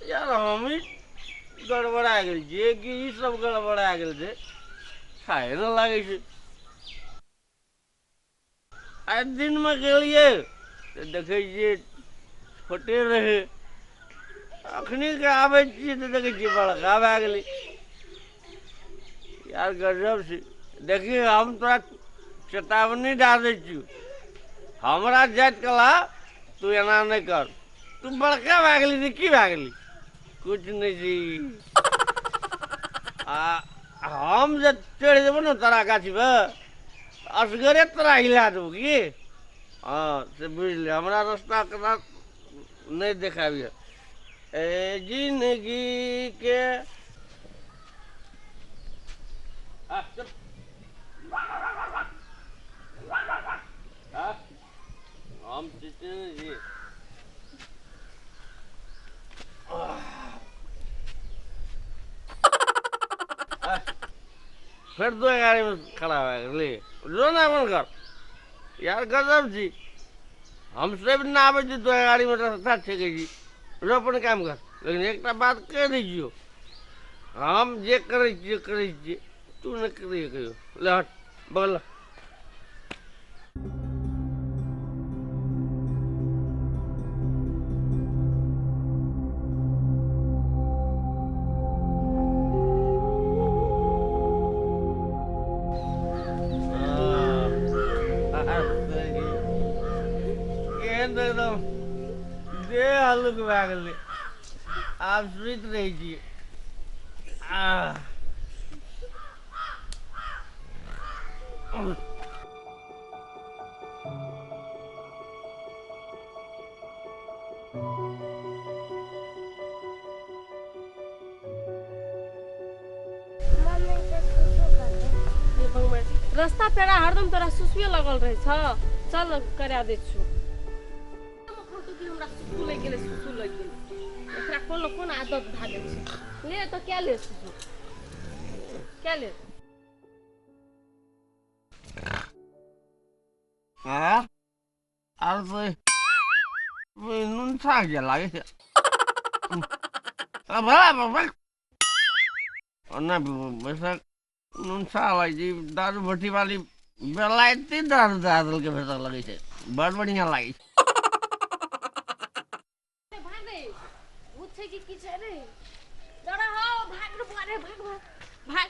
यार हम ही गड़बड़ा गेल छियै कि ई सब गड़बड़ा गेल छै खाए न लागे छै। आइ दिनमे गेलियै तऽ देखै छियै छोटे रहै, अखनी के आबै छियै तऽ देखै छियै बड़का भए गेलै। यार गजब छै। देखिए हम तोरा चेतावनी दए दै छियौ, हमरा जाइत कला तू एना नहीं कर। तू बड़का भए गेली तऽ की भए गेली, कुछ नहीं जी। आ हम जे चढ़ि जेबो ने तोरा गाछी पर असगरे तोरा हिला देबो की। हाँ से बुझ ले, हमरा रास्ता कदा नहीं देखाबिय। ए जिंदगी के चुप। हम चीते नहीं जी। फिर दो गाड़ी में खड़ा है ले रोना बंद कर। यार गजब जी, हमसे भी ना आवे जी दो गाड़ी में रास्ता छेके जी। रो अपन काम कर, लेकिन एक बात कह दीजियो, हम जे करे छियै तू नहीं करिए कहियो। ले हट बगल। एकदम देह हल्लुक भए गेलै, आब सुति रहै छियै। रास्ता पेड़ा हरदम तोरा सुसुए लगल रहे छ। चल करा दे छु। हमरा सुसु लग गेले, सुसु लग गेले। एकरा कोन आदत भा गेल छै। ले तो क्या ले सुसु, क्या ले। हाँ आर नून छा के लागे छै। भला ना वैसा नून छा लगे जी, दारू भट्टी वाली बेलायती दारू दादल के भैसा लगे छै, बड़ बढ़िया लागे छै। भागे भूत छै कि की छै रे। जरा हो भाग रे, भाग भाग भाग।